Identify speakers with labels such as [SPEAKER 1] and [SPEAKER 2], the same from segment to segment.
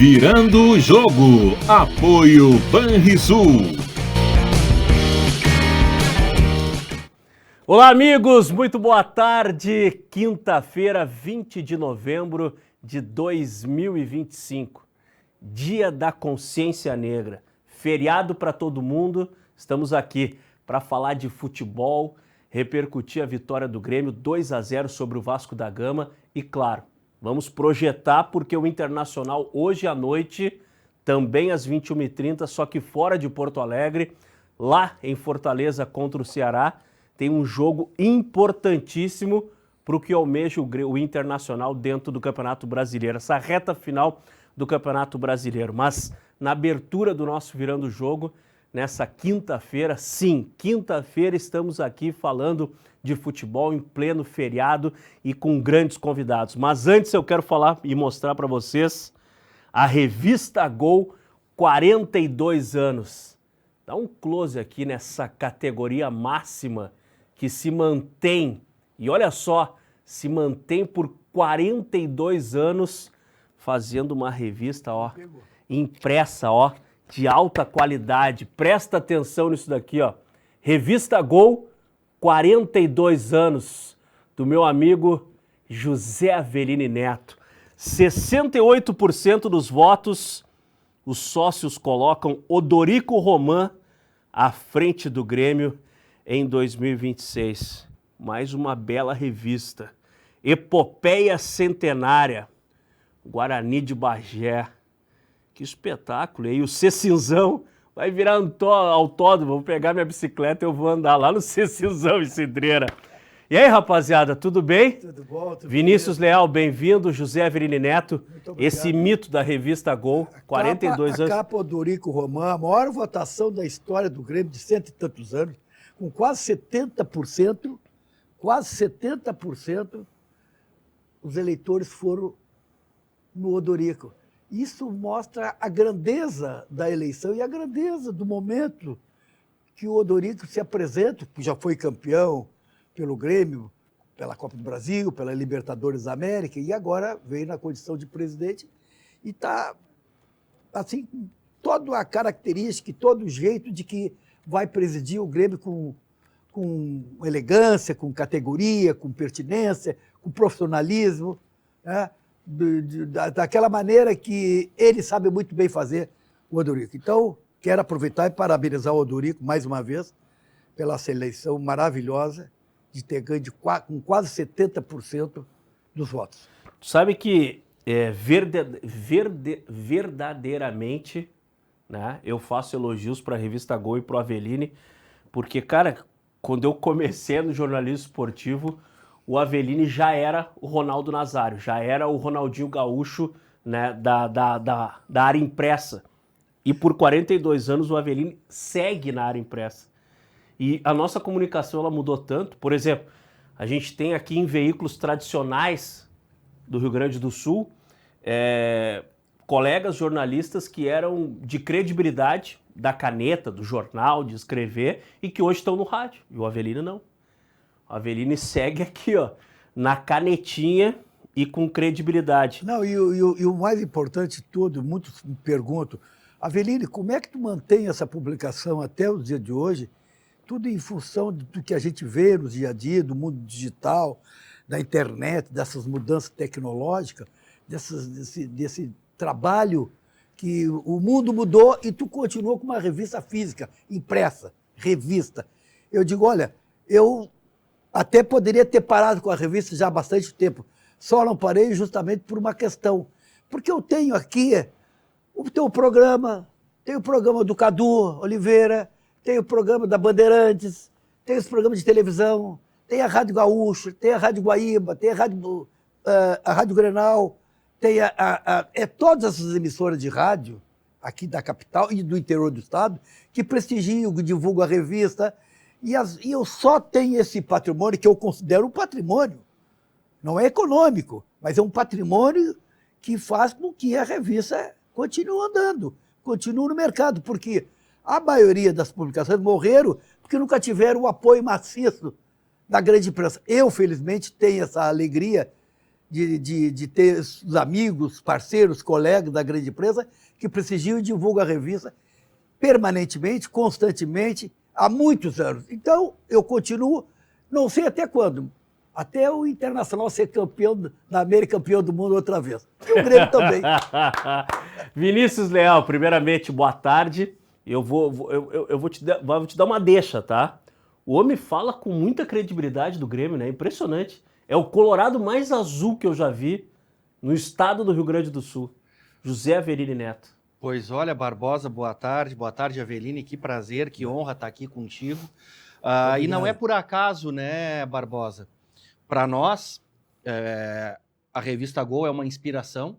[SPEAKER 1] Virando o jogo. Apoio Banrisul.
[SPEAKER 2] Olá, amigos. Muito boa tarde. Quinta-feira, 20 de novembro de 2025. Dia da Consciência Negra. Feriado para todo mundo. Estamos aqui para falar de futebol, repercutir a vitória do Grêmio 2-0 sobre o Vasco da Gama e, claro, vamos projetar porque o Internacional hoje à noite, também às 21h30, só que fora de Porto Alegre, lá em Fortaleza contra o Ceará, tem um jogo importantíssimo para o que almeja o Internacional dentro do Campeonato Brasileiro, essa reta final do Campeonato Brasileiro. Mas na abertura do nosso Virando o Jogo, nessa quinta-feira, sim, quinta-feira estamos aqui falando de futebol em pleno feriado e com grandes convidados. Mas antes eu quero falar e mostrar para vocês a revista Gol 42 anos. Dá um close aqui nessa categoria máxima que se mantém, e olha só, se mantém por 42 anos fazendo uma revista, ó, impressa, ó, de alta qualidade. Presta atenção nisso daqui, ó. Revista Gol 42 anos, do meu amigo José Avelini Neto. 68% dos votos, os sócios colocam Odorico Roman à frente do Grêmio em 2026. Mais uma bela revista. Epopeia Centenária, Guarani de Bagé. Que espetáculo. E aí o Cecinzão vai virar autódromo. Vou pegar minha bicicleta e eu vou andar lá no Cecinzão, em Cidreira. E aí, rapaziada, tudo bem?
[SPEAKER 3] Tudo bom, tudo
[SPEAKER 2] Vinícius
[SPEAKER 3] bem.
[SPEAKER 2] Leal, bem-vindo. José Avelini Neto, esse mito da revista Gol, 42 anos.
[SPEAKER 3] A capa Odorico Roman, a maior votação da história do Grêmio de cento e tantos anos, com quase 70%, os eleitores foram no Odorico. Isso mostra a grandeza da eleição e a grandeza do momento que o Odorico se apresenta, que já foi campeão pelo Grêmio, pela Copa do Brasil, pela Libertadores da América, e agora veio na condição de presidente e está, assim, com toda a característica e todo o jeito de que vai presidir o Grêmio com elegância, com categoria, com pertinência, com profissionalismo, né? Daquela maneira que ele sabe muito bem fazer, o Odorico. Então, quero aproveitar e parabenizar o Odorico mais uma vez pela seleção maravilhosa de ter ganho com quase 70% dos votos.
[SPEAKER 2] Tu sabe que verdadeiramente, né, eu faço elogios para a revista Gol e para o Avelini, porque, cara, quando eu comecei no jornalismo esportivo, o Avelini já era o Ronaldo Nazário, já era o Ronaldinho Gaúcho, né, da área impressa. E por 42 anos o Avelini segue na área impressa. E a nossa comunicação ela mudou tanto. Por exemplo, a gente tem aqui em veículos tradicionais do Rio Grande do Sul colegas jornalistas que eram de credibilidade da caneta, do jornal, de escrever, e que hoje estão no rádio. E o Avelini não. O Avelini segue aqui, ó, na canetinha e com credibilidade.
[SPEAKER 3] Não, e o mais importante de tudo, muitos me perguntam, Avelini, como é que tu mantém essa publicação até o dia de hoje? Tudo em função do que a gente vê no dia a dia, do mundo digital, da internet, dessas mudanças tecnológicas, desse trabalho que o mundo mudou e tu continuou com uma revista física, impressa, revista. Eu digo, olha, eu até poderia ter parado com a revista já há bastante tempo, só não parei justamente por uma questão. Porque eu tenho aqui o teu programa, tem o programa do Cadu Oliveira, tem o programa da Bandeirantes, tem os programas de televisão, tem a Rádio Gaúcho, tem a Rádio Guaíba, tem a Rádio Grenal, tem todas essas emissoras de rádio aqui da capital e do interior do estado que prestigiam, que divulgam a revista. E eu só tenho esse patrimônio que eu considero um patrimônio. Não é econômico, mas é um patrimônio que faz com que a revista continue andando, continue no mercado, porque a maioria das publicações morreram porque nunca tiveram o apoio maciço da grande imprensa. Eu, felizmente, tenho essa alegria de ter os amigos, parceiros, colegas da grande empresa que prestigiam e divulgam a revista permanentemente, constantemente, há muitos anos. Então, eu continuo, não sei até quando, até o Internacional ser campeão da América, campeão do mundo outra vez. E o Grêmio também.
[SPEAKER 2] Vinícius Leal, primeiramente, boa tarde. Eu vou te dar uma deixa, tá? O homem fala com muita credibilidade do Grêmio, né? Impressionante. É o colorado mais azul que eu já vi no estado do Rio Grande do Sul. José Averini Neto.
[SPEAKER 4] Pois olha, Barbosa, boa tarde, Aveline, que prazer, que honra estar aqui contigo. E não é por acaso, né, Barbosa? Para nós, a revista Gol é uma inspiração.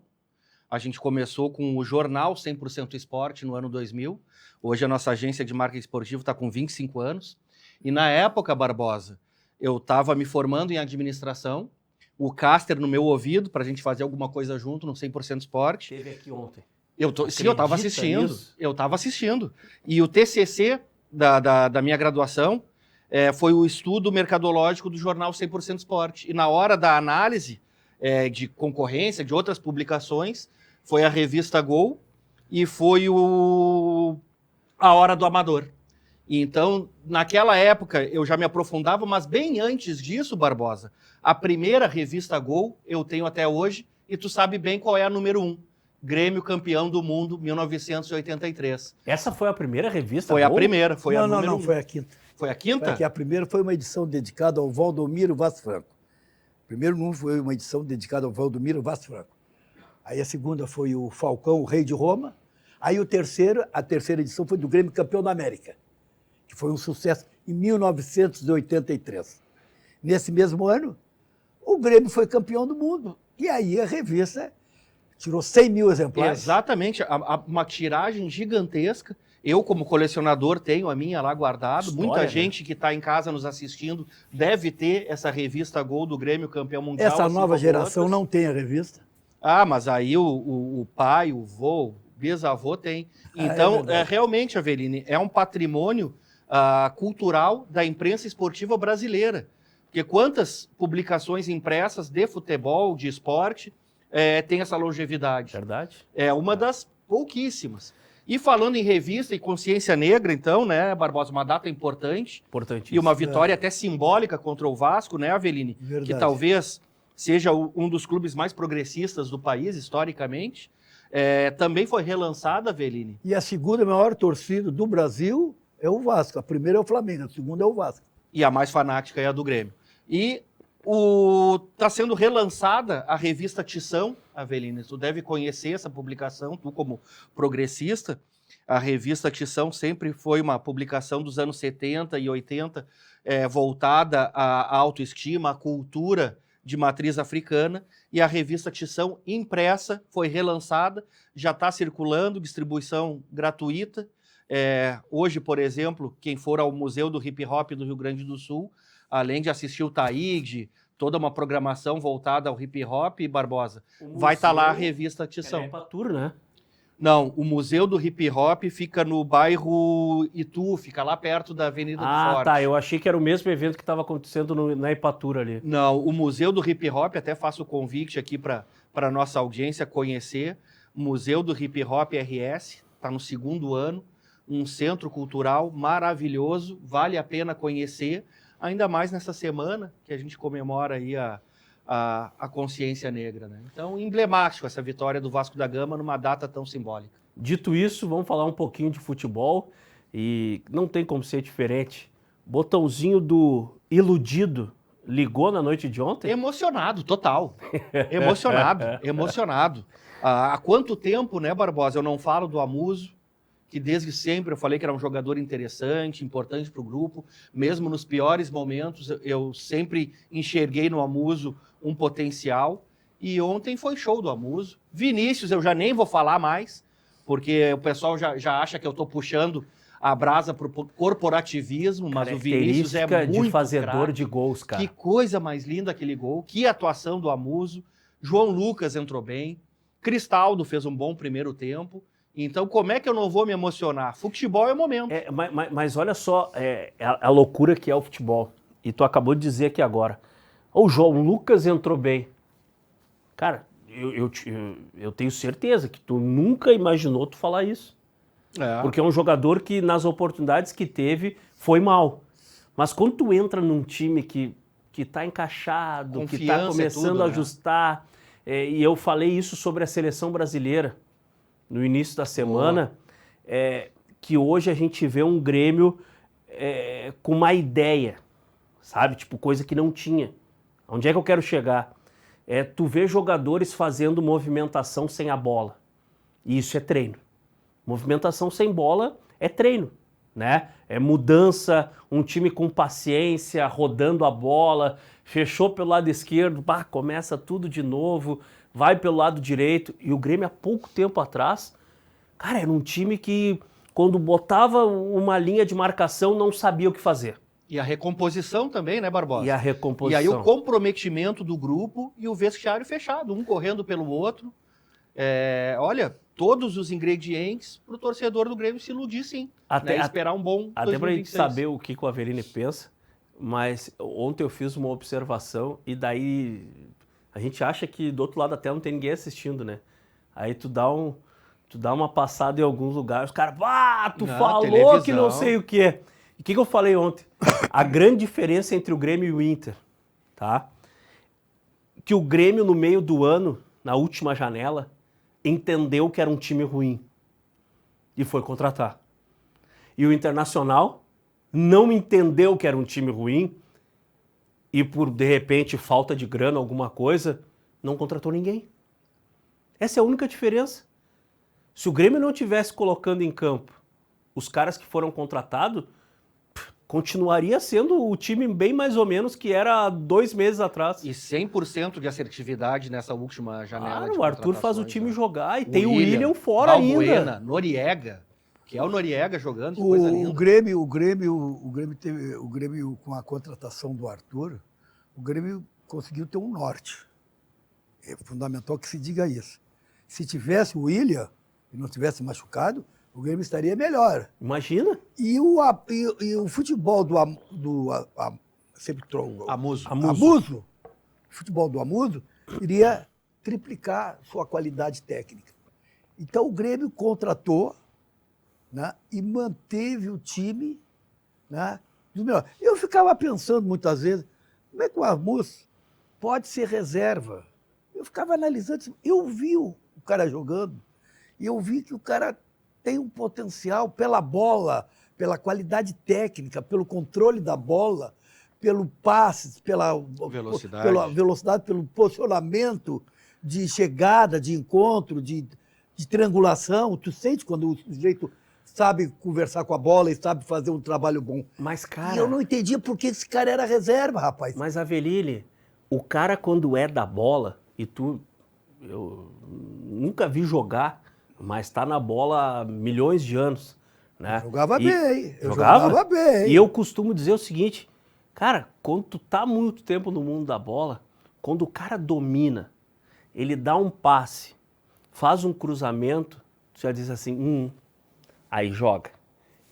[SPEAKER 4] A gente começou com o jornal 100% Esporte no ano 2000. Hoje a nossa agência de marketing esportivo está com 25 anos. E na época, Barbosa, eu estava me formando em administração, o Caster no meu ouvido para a gente fazer alguma coisa junto no 100% Esporte.
[SPEAKER 2] Teve aqui ontem.
[SPEAKER 4] Sim, eu estava assistindo. Nisso? Eu estava assistindo. E o TCC da minha graduação foi o estudo mercadológico do jornal 100% Esporte. E na hora da análise de concorrência, de outras publicações, foi a revista Gol e foi a Hora do Amador. E então, naquela época, eu já me aprofundava, mas bem antes disso, Barbosa, a primeira revista Gol eu tenho até hoje, e tu sabe bem qual é a número 1. Grêmio campeão do mundo, 1983.
[SPEAKER 2] Essa foi a primeira revista?
[SPEAKER 4] Foi a primeira, foi a número 1.
[SPEAKER 3] Não, foi a quinta.
[SPEAKER 4] Foi a quinta?
[SPEAKER 3] Porque a primeira foi uma edição dedicada ao Valdomiro Vaz Franco. O primeiro número foi uma edição dedicada ao Valdomiro Vaz Franco. Aí a segunda foi o Falcão, o Rei de Roma. Aí a terceira edição foi do Grêmio campeão da América, que foi um sucesso em 1983. Nesse mesmo ano, o Grêmio foi campeão do mundo. E aí a revista tirou 100 mil exemplares.
[SPEAKER 4] Exatamente, uma tiragem gigantesca. Eu, como colecionador, tenho a minha lá guardada. Muita gente que está em casa nos assistindo deve ter essa revista Gol do Grêmio campeão mundial.
[SPEAKER 3] Essa nova geração não tem a revista.
[SPEAKER 4] Mas aí o pai, o vô, o bisavô tem. Então, realmente, Aveline, é um patrimônio cultural da imprensa esportiva brasileira. Porque quantas publicações impressas de futebol, de esporte, tem essa longevidade?
[SPEAKER 2] Verdade.
[SPEAKER 4] É uma das pouquíssimas. E falando em revista e consciência negra, então, né, Barbosa, uma data importante.
[SPEAKER 2] Importantíssimo.
[SPEAKER 4] E uma vitória até simbólica contra o Vasco, né, Aveline?
[SPEAKER 3] Verdade.
[SPEAKER 4] Que talvez seja um dos clubes mais progressistas do país, historicamente. Também foi relançada, Aveline.
[SPEAKER 3] E a segunda maior torcida do Brasil é o Vasco. A primeira é o Flamengo, a segunda é o Vasco.
[SPEAKER 4] E a mais fanática é a do Grêmio. E está sendo relançada a revista Tição, Aveline. Tu deve conhecer essa publicação, tu como progressista. A revista Tição sempre foi uma publicação dos anos 70 e 80, voltada à autoestima, à cultura de matriz africana. E a revista Tição impressa foi relançada, já está circulando, distribuição gratuita. Hoje, por exemplo, quem for ao Museu do Hip Hop do Rio Grande do Sul, além de assistir o Taíde, toda uma programação voltada ao hip hop, Barbosa, vai estar lá a revista Tição.
[SPEAKER 2] É Ipatur, né?
[SPEAKER 4] Não, o Museu do Hip Hop fica no bairro Itu, fica lá perto da Avenida do Forte.
[SPEAKER 2] Tá, eu achei que era o mesmo evento que estava acontecendo na Ipatur ali.
[SPEAKER 4] Não, o Museu do Hip Hop, até faço o convite aqui para a nossa audiência conhecer, Museu do Hip Hop RS, está no 2º ano, um centro cultural maravilhoso, vale a pena conhecer, ainda mais nessa semana que a gente comemora aí a consciência negra, né? Então, emblemático essa vitória do Vasco da Gama numa data tão simbólica.
[SPEAKER 2] Dito isso, vamos falar um pouquinho de futebol e não tem como ser diferente. Botãozinho do iludido ligou na noite de ontem?
[SPEAKER 4] Emocionado, total. Emocionado. Há quanto tempo, né, Barbosa, eu não falo do Amuso, que desde sempre eu falei que era um jogador interessante, importante para o grupo, mesmo nos piores momentos, eu sempre enxerguei no Amuso um potencial, e ontem foi show do Amuso. Vinícius eu já nem vou falar mais, porque o pessoal já acha que eu estou puxando a brasa para o corporativismo, mas o Vinícius é muito
[SPEAKER 2] de fazedor
[SPEAKER 4] craque.
[SPEAKER 2] De gols, cara.
[SPEAKER 4] Que coisa mais linda aquele gol, que atuação do Amuso. João Lucas entrou bem, Cristaldo fez um bom primeiro tempo. Então, como é que eu não vou me emocionar? Futebol é o momento.
[SPEAKER 2] Mas olha só a loucura que é o futebol. E tu acabou de dizer aqui agora. O João Lucas entrou bem. Cara, eu tenho certeza que tu nunca imaginou tu falar isso. Porque é um jogador que nas oportunidades que teve foi mal. Mas quando tu entra num time que tá encaixado, que tá
[SPEAKER 4] Confiança é
[SPEAKER 2] começando
[SPEAKER 4] tudo,
[SPEAKER 2] a
[SPEAKER 4] né?
[SPEAKER 2] ajustar, e eu falei isso sobre a seleção brasileira no início da semana, que hoje a gente vê um Grêmio com uma ideia, sabe? Tipo, coisa que não tinha. Onde é que eu quero chegar? Tu vê jogadores fazendo movimentação sem a bola. E isso é treino. Movimentação sem bola é treino, né? É mudança, um time com paciência, rodando a bola, fechou pelo lado esquerdo, começa tudo de novo, vai pelo lado direito. E o Grêmio, há pouco tempo atrás, cara, era um time que, quando botava uma linha de marcação, não sabia o que fazer.
[SPEAKER 4] E a recomposição também, né, Barbosa?
[SPEAKER 2] E a
[SPEAKER 4] E
[SPEAKER 2] recomposição.
[SPEAKER 4] aí o comprometimento do grupo e o vestiário fechado, um correndo pelo outro. Olha, todos os ingredientes para o torcedor do Grêmio se iludir, sim.
[SPEAKER 2] Até
[SPEAKER 4] esperar um bom
[SPEAKER 2] Até pra gente
[SPEAKER 4] 2026.
[SPEAKER 2] saber o que o Averini pensa, mas ontem eu fiz uma observação e daí a gente acha que do outro lado da tela não tem ninguém assistindo, né? Aí tu dá uma passada em alguns lugares, os caras, tu
[SPEAKER 4] Não,
[SPEAKER 2] falou
[SPEAKER 4] televisão.
[SPEAKER 2] que não sei o quê. E o que eu falei ontem? A grande diferença entre o Grêmio e o Inter, tá? Que o Grêmio, no meio do ano, na última janela, entendeu que era um time ruim e foi contratar. E o Internacional não entendeu que era um time ruim e por, de repente, falta de grana, alguma coisa, não contratou ninguém. Essa é a única diferença. Se o Grêmio não tivesse colocando em campo os caras que foram contratados, continuaria sendo o time bem mais ou menos que era 2 meses atrás.
[SPEAKER 4] E 100% de assertividade nessa última janela.
[SPEAKER 2] O Arthur faz o time jogar e
[SPEAKER 4] O
[SPEAKER 2] tem o William fora
[SPEAKER 4] Valbuena,
[SPEAKER 2] ainda.
[SPEAKER 4] Noriega, que é o Noriega jogando, que coisa linda.
[SPEAKER 3] O Grêmio, com a contratação do Arthur, o Grêmio conseguiu ter um norte. É fundamental que se diga isso. Se tivesse o William e não tivesse machucado, o Grêmio estaria melhor.
[SPEAKER 2] Imagina.
[SPEAKER 3] E o futebol
[SPEAKER 4] Amuso.
[SPEAKER 3] o futebol do Amuso iria triplicar sua qualidade técnica. Então o Grêmio contratou, né, e manteve o time, né, dos melhores. Eu ficava pensando muitas vezes, como é que o Amuso pode ser reserva? Eu ficava analisando, eu vi o cara jogando e eu vi que o cara tem um potencial pela bola, pela qualidade técnica, pelo controle da bola, pelo passe, pela velocidade, pelo posicionamento de chegada, de encontro, de triangulação. Tu sente quando o sujeito sabe conversar com a bola e sabe fazer um trabalho bom.
[SPEAKER 2] Mas, cara...
[SPEAKER 3] E eu não entendia por que esse cara era reserva, rapaz.
[SPEAKER 2] Mas, Aveline, o cara quando é da bola, e eu nunca vi jogar, mas tá na bola há milhões de anos, né?
[SPEAKER 3] Jogava bem.
[SPEAKER 2] Jogava
[SPEAKER 3] bem.
[SPEAKER 2] E eu costumo dizer o seguinte, cara, quando tu tá muito tempo no mundo da bola, quando o cara domina, ele dá um passe, faz um cruzamento, tu já diz assim, aí joga.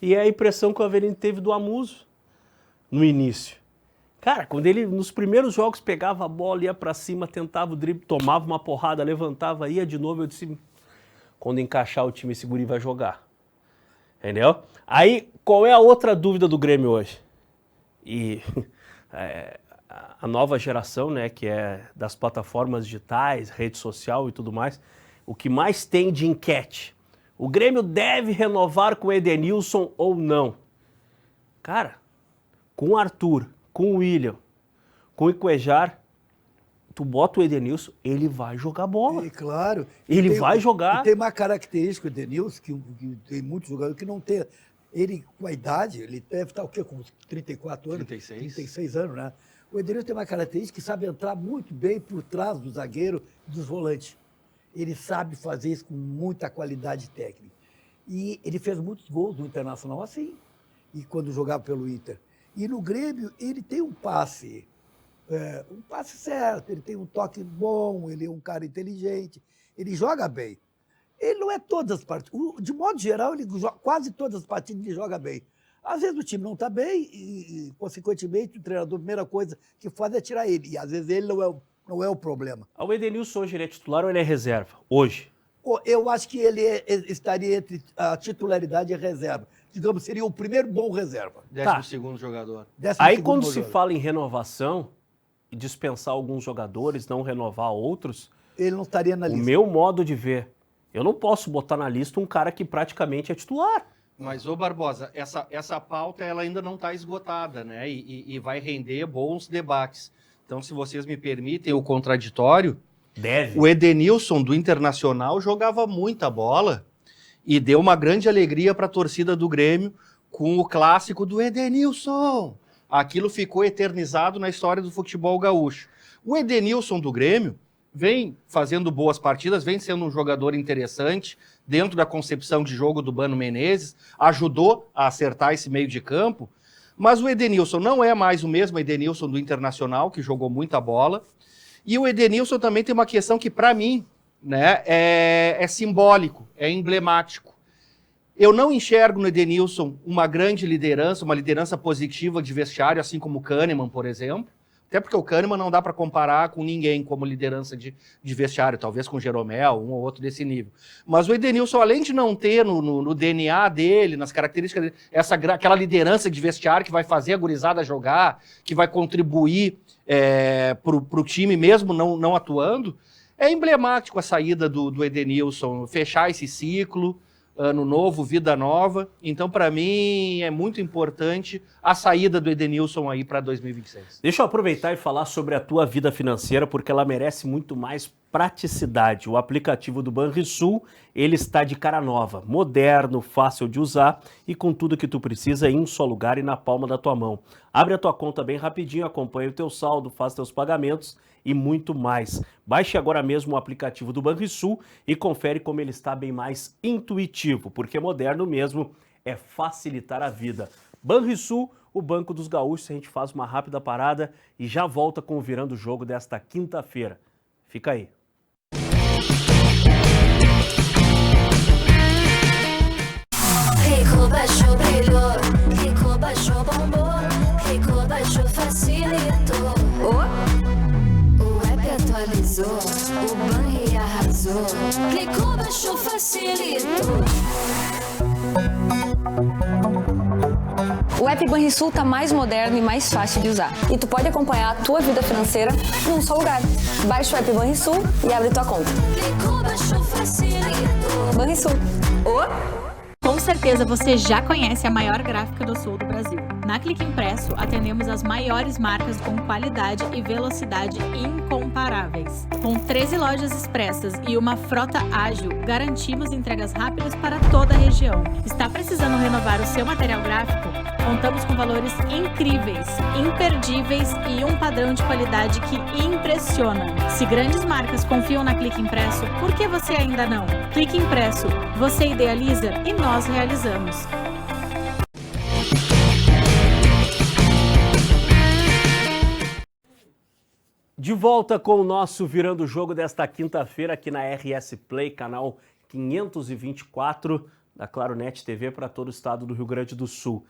[SPEAKER 2] E é a impressão que o Averini teve do Amuso no início. Cara, quando ele, nos primeiros jogos, pegava a bola, ia pra cima, tentava o drible, tomava uma porrada, levantava, ia de novo, eu disse, quando encaixar o time, esse guri vai jogar. Entendeu? Aí, qual é a outra dúvida do Grêmio hoje? E a nova geração, né, que é das plataformas digitais, rede social e tudo mais, o que mais tem de enquete? O Grêmio deve renovar com o Edenilson ou não? Cara, com o Arthur, com o William, com o Icuejar, tu bota o Edenilson, ele vai jogar bola.
[SPEAKER 3] Claro.
[SPEAKER 2] Ele vai jogar.
[SPEAKER 3] E tem uma característica, o Edenilson, que tem muitos jogadores que não tem. Ele, com a idade, ele deve estar o quê? Com uns 34 anos? 36 anos, né? O Edenilson tem uma característica que sabe entrar muito bem por trás do zagueiro e dos volantes. Ele sabe fazer isso com muita qualidade técnica. E ele fez muitos gols no Internacional assim, e quando jogava pelo Inter. E no Grêmio, ele tem um passe certo, ele tem um toque bom, ele é um cara inteligente, ele joga bem. Ele não é todas as partidas. De modo geral, quase todas as partidas ele joga bem. Às vezes o time não está bem e, consequentemente, o treinador, a primeira coisa que faz é tirar ele. E às vezes ele não Não é o problema.
[SPEAKER 2] O Edenilson hoje ele é titular ou ele é reserva? Hoje.
[SPEAKER 3] Eu acho que ele estaria entre a titularidade e a reserva. Digamos, seria o primeiro bom reserva.
[SPEAKER 4] 12º jogador.
[SPEAKER 2] Aí quando se fala em renovação, e dispensar alguns jogadores, não renovar outros,
[SPEAKER 3] ele não estaria na lista.
[SPEAKER 2] O meu modo de ver, eu não posso botar na lista um cara que praticamente é titular.
[SPEAKER 4] Mas, ô Barbosa, essa pauta ela ainda não está esgotada, né? E vai render bons debates. Então, se vocês me permitem o contraditório, o Edenilson do Internacional jogava muita bola e deu uma grande alegria para a torcida do Grêmio com o clássico do Edenilson. Aquilo ficou eternizado na história do futebol gaúcho. O Edenilson do Grêmio vem fazendo boas partidas, vem sendo um jogador interessante dentro da concepção de jogo do Mano Menezes, ajudou a acertar esse meio de campo, mas o Edenilson não é mais o mesmo Edenilson do Internacional, que jogou muita bola, e o Edenilson também tem uma questão que, para mim, né, é simbólico, é emblemático. Eu não enxergo no Edenilson uma grande liderança, uma liderança positiva de vestiário, assim como o Kahneman, por exemplo. Até porque o Kahneman não dá para comparar com ninguém como liderança de vestiário, talvez com o Jeromel, um ou outro desse nível. Mas o Edenilson, além de não ter no DNA dele, nas características dele, aquela liderança de vestiário que vai fazer a gurizada jogar, que vai contribuir para o time mesmo não atuando, é emblemático a saída do Edenilson, fechar esse ciclo, ano novo, vida nova. Então, para mim, é muito importante a saída do Edenilson aí para 2026.
[SPEAKER 2] Deixa eu aproveitar e falar sobre a tua vida financeira, porque ela merece muito mais praticidade. O aplicativo do Banrisul, ele está de cara nova, moderno, fácil de usar e com tudo que tu precisa em um só lugar e na palma da tua mão. Abre a tua conta bem rapidinho, acompanha o teu saldo, faz teus pagamentos e muito mais. Baixe agora mesmo o aplicativo do Banrisul e confere como ele está bem mais intuitivo, porque moderno mesmo é facilitar a vida. Banrisul, o Banco dos Gaúchos. A gente faz uma rápida parada e já volta com o Virando o Jogo desta quinta-feira. Fica aí.
[SPEAKER 5] Rico baixou, brilhou, Rico baixou, bombou, Rico baixou, facilitou. O app atualizou, o Banri arrasou, clicou, baixou, facilitou.
[SPEAKER 6] O app Banrisul tá mais moderno e mais fácil de usar. E tu pode acompanhar a tua vida financeira num só lugar. Baixa o app Banrisul e abre tua conta.
[SPEAKER 5] Clicou, baixou, facilitou.
[SPEAKER 6] Banrisul.
[SPEAKER 7] Com certeza você já conhece a maior gráfica do sul do Brasil. Na Clique Impresso, atendemos as maiores marcas com qualidade e velocidade incomparáveis. Com 13 lojas expressas e uma frota ágil, garantimos entregas rápidas para toda a região. Está precisando renovar o seu material gráfico? Contamos com valores incríveis, imperdíveis e um padrão de qualidade que impressiona. Se grandes marcas confiam na Clique Impresso, por que você ainda não? Clique Impresso, você idealiza e nós realizamos.
[SPEAKER 2] De volta com o nosso Virando o Jogo desta quinta-feira aqui na RS Play, canal 524 da Claronet TV para todo o estado do Rio Grande do Sul.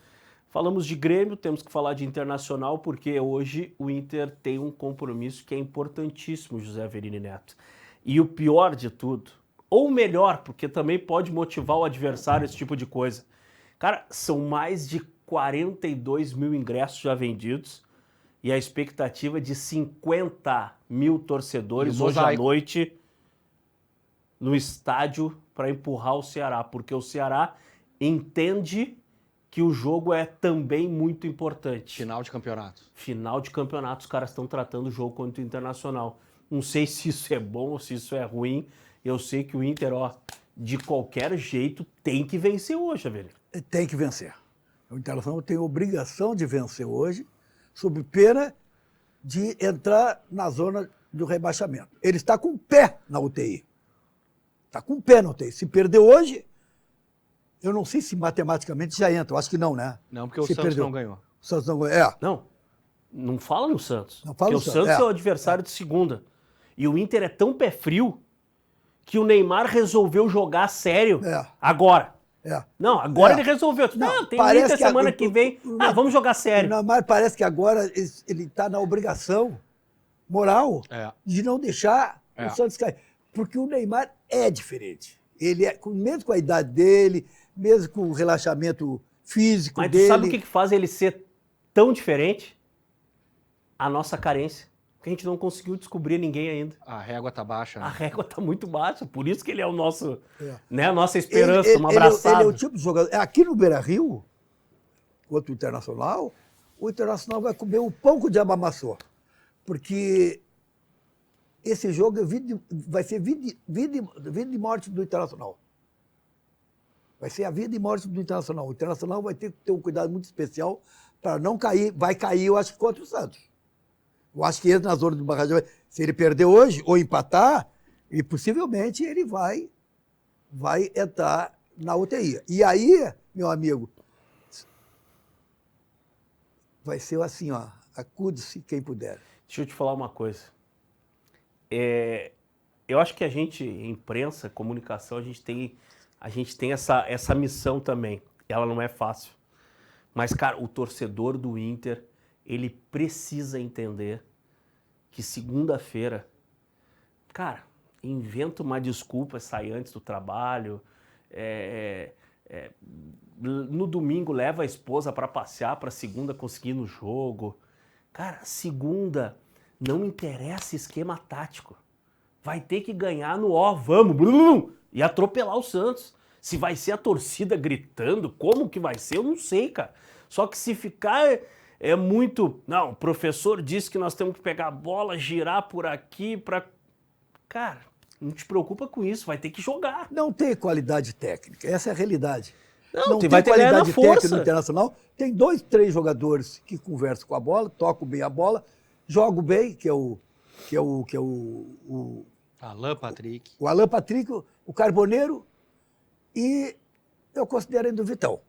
[SPEAKER 2] Falamos de Grêmio, temos que falar de Internacional, porque hoje o Inter tem um compromisso que é importantíssimo, José Averini Neto. E o pior de tudo, ou melhor, porque também pode motivar o adversário esse tipo de coisa. Cara, são mais de 42 mil ingressos já vendidos e a expectativa de 50 mil torcedores hoje à noite no estádio para empurrar o Ceará, porque o Ceará entende que o jogo é também muito importante.
[SPEAKER 4] Final de campeonato.
[SPEAKER 2] Final de campeonato, os caras estão tratando o jogo contra o Internacional. Não sei se isso é bom ou se isso é ruim. Eu sei que o Inter, de qualquer jeito, tem que vencer hoje, velho.
[SPEAKER 3] Tem que vencer. O Internacional tem a obrigação de vencer hoje, sob pena de entrar na zona do rebaixamento. Ele está com o pé na UTI. Está com o pé na UTI. Se perder hoje, eu não sei se matematicamente já entra. Eu acho que não, né?
[SPEAKER 4] Não, porque o Santos não ganhou.
[SPEAKER 3] O Santos não ganhou.
[SPEAKER 2] Não fala no Santos.
[SPEAKER 3] Não fala
[SPEAKER 2] porque
[SPEAKER 3] no
[SPEAKER 2] o Santos é o adversário de segunda. E o Inter é tão pé frio que o Neymar resolveu jogar sério agora. Não, agora ele resolveu. Não, tem o Inter semana que vem. Vamos jogar sério.
[SPEAKER 3] Não, mas parece que agora ele está na obrigação moral
[SPEAKER 4] É.
[SPEAKER 3] de não deixar
[SPEAKER 4] É.
[SPEAKER 3] o Santos cair. Porque o Neymar é diferente. Ele é, mesmo com a idade dele, mesmo com o relaxamento físico
[SPEAKER 2] Mas tu
[SPEAKER 3] dele.
[SPEAKER 2] sabe o que faz ele ser tão diferente? A nossa carência. Porque a gente não conseguiu descobrir ninguém ainda.
[SPEAKER 4] A régua tá baixa.
[SPEAKER 2] A
[SPEAKER 4] Né?
[SPEAKER 2] régua tá muito baixa, por isso que ele é o nosso,
[SPEAKER 3] É.
[SPEAKER 2] né, a nossa esperança, uma
[SPEAKER 3] Ele
[SPEAKER 2] abraçada.
[SPEAKER 3] é o tipo de jogador. Aqui no Beira-Rio, contra o Internacional vai comer o pão que o diabo amassou. Porque esse jogo vai ser vida e morte do Internacional. Vai ser a vida e morte do Internacional. O Internacional vai ter que ter um cuidado muito especial para não cair. Vai cair, eu acho, contra o Santos. Eu acho que entra na zona de barragem. Se ele perder hoje ou empatar, e possivelmente ele vai entrar na UTI. E aí, meu amigo, vai ser assim, ó, acude-se quem puder.
[SPEAKER 2] Deixa eu te falar uma coisa. Eu acho que a gente, imprensa, comunicação, a gente tem essa missão também. Ela não é fácil. Mas, cara, o torcedor do Inter, ele precisa entender que segunda-feira, cara, inventa uma desculpa, sai antes do trabalho, no domingo leva a esposa para passear, para segunda conseguir ir no jogo. Cara, segunda não interessa esquema tático. Vai ter que ganhar no vamos, blum, e atropelar o Santos. Se vai ser a torcida gritando, como que vai ser, eu não sei, cara. Só que se ficar muito... Não, o professor disse que nós temos que pegar a bola, girar por aqui, pra... Cara, não te preocupa com isso, vai ter que jogar.
[SPEAKER 3] Não tem qualidade técnica, essa é a realidade.
[SPEAKER 2] Não
[SPEAKER 3] tem
[SPEAKER 2] vai ter que ganhar na
[SPEAKER 3] qualidade técnica
[SPEAKER 2] força.
[SPEAKER 3] no Internacional. Tem 2, 3 jogadores que conversam com a bola, tocam bem a bola, jogam bem, que é o
[SPEAKER 4] Alan Patrick.
[SPEAKER 3] o Alan Patrick, o Carboneiro, e eu considero ainda o Vitão.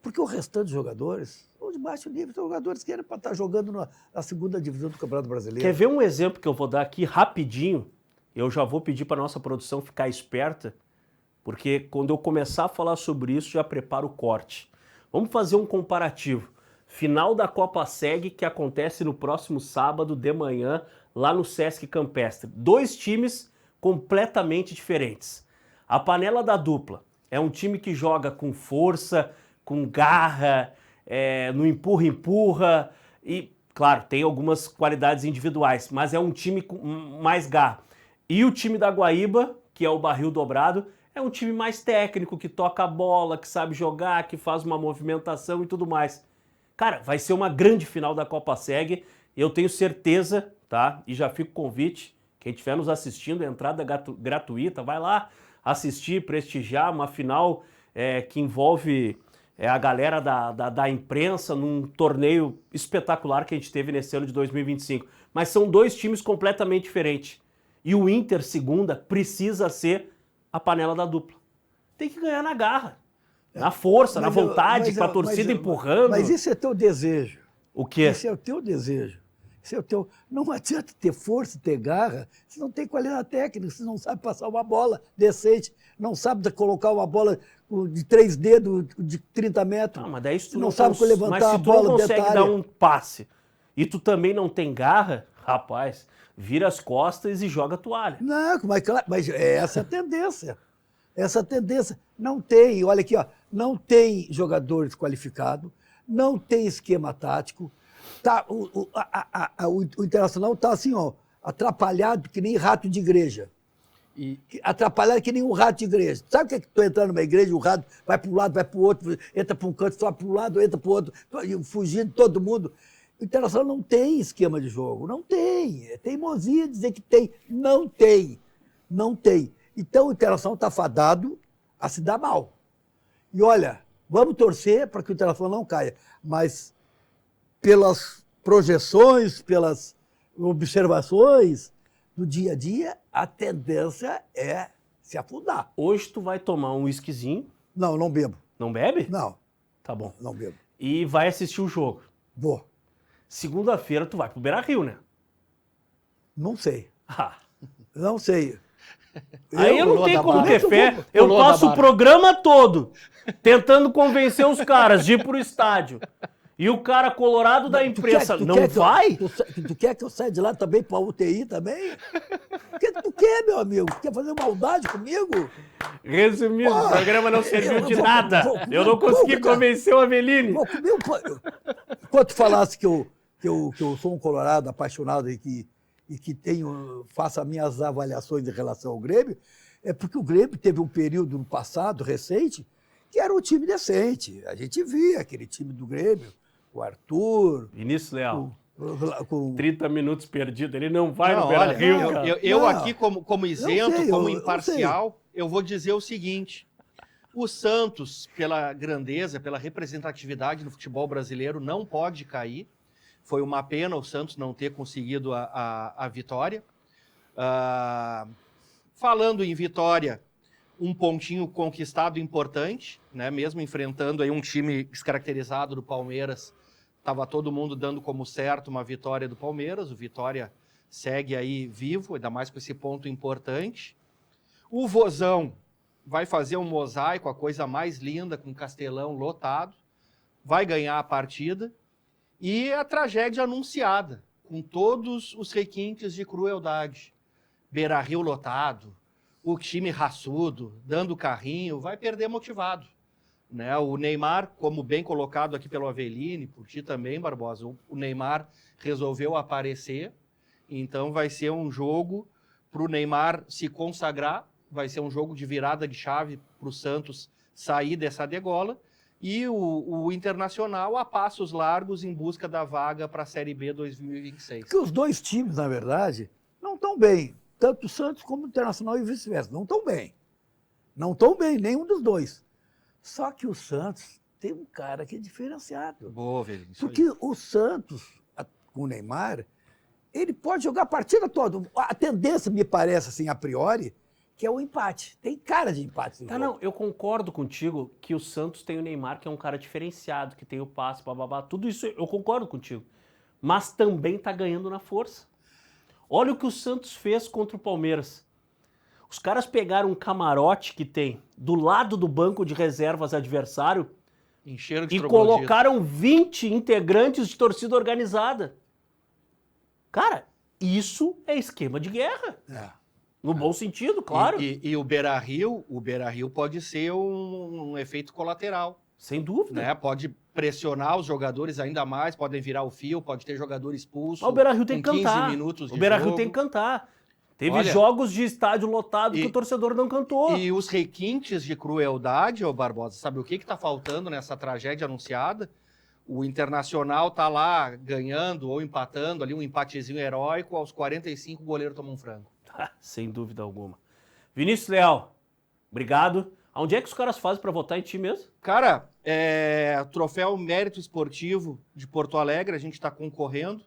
[SPEAKER 3] Porque o restante dos jogadores são de baixo nível, são jogadores que eram para estar jogando na segunda divisão do Campeonato Brasileiro.
[SPEAKER 2] Quer ver um exemplo que eu vou dar aqui rapidinho? Eu já vou pedir para nossa produção ficar esperta, porque quando eu começar a falar sobre isso, já preparo o corte. Vamos fazer um comparativo. Final da Copa Seg, que acontece no próximo sábado de manhã, lá no Sesc Campestre. 2 times completamente diferentes. A Panela da Dupla é um time que joga com força, com garra, no empurra-empurra e, claro, tem algumas qualidades individuais, mas é um time com mais garra. E o time da Guaíba, que é o Barril Dobrado, é um time mais técnico, que toca a bola, que sabe jogar, que faz uma movimentação e tudo mais. Cara, vai ser uma grande final da Copa Seg, eu tenho certeza, tá? E já fica o convite, quem estiver nos assistindo, entrada gratuita, vai lá assistir, prestigiar uma final que envolve a galera da imprensa num torneio espetacular que a gente teve nesse ano de 2025. Mas são 2 times completamente diferentes. E o Inter, segunda, precisa ser a Panela da Dupla. Tem que ganhar na garra, na força, na vontade, com a torcida empurrando.
[SPEAKER 3] Mas isso é teu desejo.
[SPEAKER 2] O quê?
[SPEAKER 3] Esse é o teu desejo. Esse é o teu... Não adianta ter força, ter garra, se não tem qualidade técnica, se não sabe passar uma bola decente, não sabe colocar uma bola de 3 dedos, de 30 metros.
[SPEAKER 2] Não, mas daí se tu
[SPEAKER 3] não sabe levantar
[SPEAKER 2] mas
[SPEAKER 3] a
[SPEAKER 2] se tu
[SPEAKER 3] bola
[SPEAKER 2] não
[SPEAKER 3] dentro da
[SPEAKER 2] consegue dar
[SPEAKER 3] área.
[SPEAKER 2] um passe e tu também não tem garra, rapaz, vira as costas e joga a toalha.
[SPEAKER 3] Não, mas é essa a tendência. Essa tendência. Não tem, olha aqui, ó, não tem jogadores qualificados, não tem esquema tático. Tá, o Internacional está assim, ó, atrapalhado que nem rato de igreja. Atrapalhado que nem um rato de igreja. Sabe o que é que tu entrando numa igreja e o rato vai para um lado, vai para o outro, entra para um canto, sobe para um lado, entra para o outro, fugindo de todo mundo. O Internacional não tem esquema de jogo, não tem. É teimosia dizer que tem. Não tem. Não tem. Então o Internacional está fadado a se dar mal. E olha, vamos torcer para que o Internacional não caia. Mas pelas projeções, pelas observações do dia a dia, a tendência é se afundar.
[SPEAKER 2] Hoje tu vai tomar um whiskyzinho.
[SPEAKER 3] Não, não bebo.
[SPEAKER 2] Não bebe?
[SPEAKER 3] Não,
[SPEAKER 2] Tá bom.
[SPEAKER 3] não bebo.
[SPEAKER 2] E vai assistir o jogo.
[SPEAKER 3] Vou.
[SPEAKER 2] Segunda-feira tu vai pro Beira-Rio, né?
[SPEAKER 3] Não sei.
[SPEAKER 2] Ah,
[SPEAKER 3] Não sei.
[SPEAKER 2] aí eu não
[SPEAKER 4] Pulou
[SPEAKER 2] tenho
[SPEAKER 4] da
[SPEAKER 2] como
[SPEAKER 4] barra.
[SPEAKER 2] ter fé. Eu
[SPEAKER 4] Pulou da
[SPEAKER 2] passo o
[SPEAKER 4] barra.
[SPEAKER 2] programa todo tentando convencer os caras de ir pro estádio. E o cara colorado da imprensa
[SPEAKER 3] Tu
[SPEAKER 2] não
[SPEAKER 3] quer que eu-
[SPEAKER 2] vai?
[SPEAKER 3] Tu quer que eu saia de lá também pra UTI também? O que tu quer, meu amigo? Tu quer fazer maldade comigo?
[SPEAKER 2] Resumindo, o programa não serviu
[SPEAKER 3] eu
[SPEAKER 2] de
[SPEAKER 3] vou-
[SPEAKER 2] nada.
[SPEAKER 3] vou-
[SPEAKER 2] Eu não consegui
[SPEAKER 3] vou-
[SPEAKER 2] convencer o Avelline.
[SPEAKER 3] Vou comer Enquanto tu falasse que eu sou um colorado apaixonado e que faço as minhas avaliações em relação ao Grêmio, é porque o Grêmio teve um período no passado, recente, que era um time decente. A gente via aquele time do Grêmio, o Arthur,
[SPEAKER 2] Vinícius Leal,
[SPEAKER 3] com
[SPEAKER 2] 30 minutos perdidos. Ele não vai
[SPEAKER 4] Não,
[SPEAKER 2] no Beira
[SPEAKER 4] olha,
[SPEAKER 2] Rio,
[SPEAKER 4] eu-
[SPEAKER 2] cara.
[SPEAKER 4] eu
[SPEAKER 3] Não.
[SPEAKER 4] aqui como isento,
[SPEAKER 3] sei,
[SPEAKER 4] como
[SPEAKER 3] eu
[SPEAKER 4] imparcial, eu vou dizer o seguinte: o Santos, pela grandeza, pela representatividade no futebol brasileiro, não pode cair. Foi uma pena o Santos não ter conseguido a vitória. Falando em vitória, um pontinho conquistado importante, né? Mesmo enfrentando aí um time descaracterizado do Palmeiras, estava todo mundo dando como certo uma vitória do Palmeiras. O Vitória segue aí vivo, ainda mais com esse ponto importante. O Vozão vai fazer um mosaico, a coisa mais linda, com Castelão lotado, vai ganhar a partida. E a tragédia anunciada, com todos os requintes de crueldade. Beira-Rio lotado, o time raçudo, dando carrinho, vai perder motivado. Né? O Neymar, como bem colocado aqui pelo Avelline, por ti também, Barbosa, o Neymar resolveu aparecer, então vai ser um jogo para o Neymar se consagrar, vai ser um jogo de virada de chave para o Santos sair dessa degola, e o Internacional a passos largos em busca da vaga para a Série B 2026.
[SPEAKER 3] Porque os dois times, na verdade, não estão bem. Tanto o Santos como o Internacional e vice-versa. Não estão bem. Não estão bem, nenhum dos dois. Só que o Santos tem um cara que é diferenciado.
[SPEAKER 4] Boa, velho.
[SPEAKER 3] Porque o Santos, com o Neymar, ele pode jogar a partida toda. A tendência, me parece, assim, a priori, que é o empate. Tem cara de empate.
[SPEAKER 2] Tá, não, eu concordo contigo que o Santos tem o Neymar, que é um cara diferenciado, que tem o passe, bababá, tudo isso eu concordo contigo. Mas também tá ganhando na força. Olha o que o Santos fez contra o Palmeiras. Os caras pegaram um camarote que tem do lado do banco de reservas adversário
[SPEAKER 4] Encheram de
[SPEAKER 2] e
[SPEAKER 4] troglodita.
[SPEAKER 2] colocaram 20 integrantes de torcida organizada. Cara, isso é esquema de guerra. No bom sentido, claro.
[SPEAKER 4] E o Beira-Rio pode ser um efeito colateral.
[SPEAKER 2] Sem dúvida.
[SPEAKER 4] Né? Pode pressionar os jogadores ainda mais, podem virar o fio, pode ter jogador expulso.
[SPEAKER 2] Mas o Beira-Rio tem que
[SPEAKER 4] com 15
[SPEAKER 2] cantar.
[SPEAKER 4] minutos de
[SPEAKER 2] O Beira-Rio
[SPEAKER 4] jogo.
[SPEAKER 2] tem que cantar. Teve
[SPEAKER 4] Olha,
[SPEAKER 2] jogos de estádio lotado que
[SPEAKER 4] e-
[SPEAKER 2] o torcedor não cantou.
[SPEAKER 4] E os requintes de crueldade, ô Barbosa, sabe o que está faltando nessa tragédia anunciada? O Internacional tá lá ganhando ou empatando ali, um empatezinho heróico, aos 45 o goleiro toma um frango.
[SPEAKER 2] Sem dúvida alguma. Vinícius Leal, obrigado. Aonde é que os caras fazem para votar em ti mesmo?
[SPEAKER 4] Cara, troféu Mérito Esportivo de Porto Alegre, a gente está concorrendo,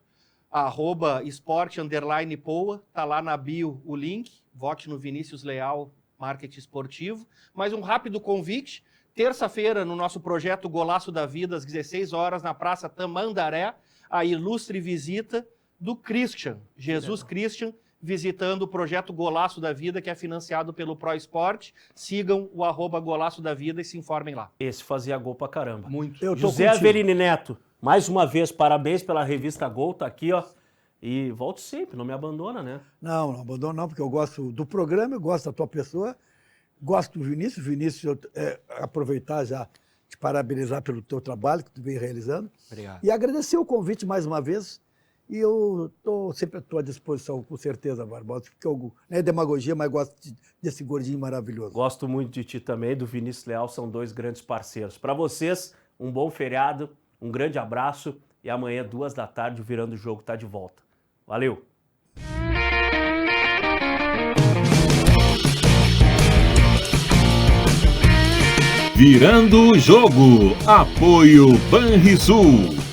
[SPEAKER 4] @esporte_poa, tá lá na bio o link, vote no Vinícius Leal, Marketing Esportivo. Mais um rápido convite, terça-feira no nosso projeto Golaço da Vida, às 16 horas, na Praça Tamandaré, a ilustre visita do Christian, Jesus Christian, visitando o projeto Golaço da Vida, que é financiado pelo Pro Esporte. Sigam o @Golaço da Vida e se informem lá.
[SPEAKER 2] Esse fazia gol pra caramba.
[SPEAKER 4] Muito.
[SPEAKER 3] Eu tô
[SPEAKER 2] José
[SPEAKER 3] contigo.
[SPEAKER 2] Avelline Neto, mais uma vez, parabéns pela revista Gol, tá aqui, ó. E volte sempre, não me abandona, né?
[SPEAKER 3] Não abandono não, porque eu gosto do programa, eu gosto da tua pessoa, gosto do Vinícius. Vinícius, aproveitar já, te parabenizar pelo teu trabalho que tu vem realizando.
[SPEAKER 4] Obrigado.
[SPEAKER 3] E agradecer o convite mais uma vez. E eu estou sempre à tua disposição, com certeza, Barbosa, porque eu, não é demagogia, mas gosto desse gordinho maravilhoso.
[SPEAKER 2] Gosto muito de ti também, do Vinícius Leal, são dois grandes parceiros. Para vocês, um bom feriado, um grande abraço e amanhã, 14h, o Virando o Jogo tá de volta. Valeu!
[SPEAKER 1] Virando o jogo. Apoio Banrisul.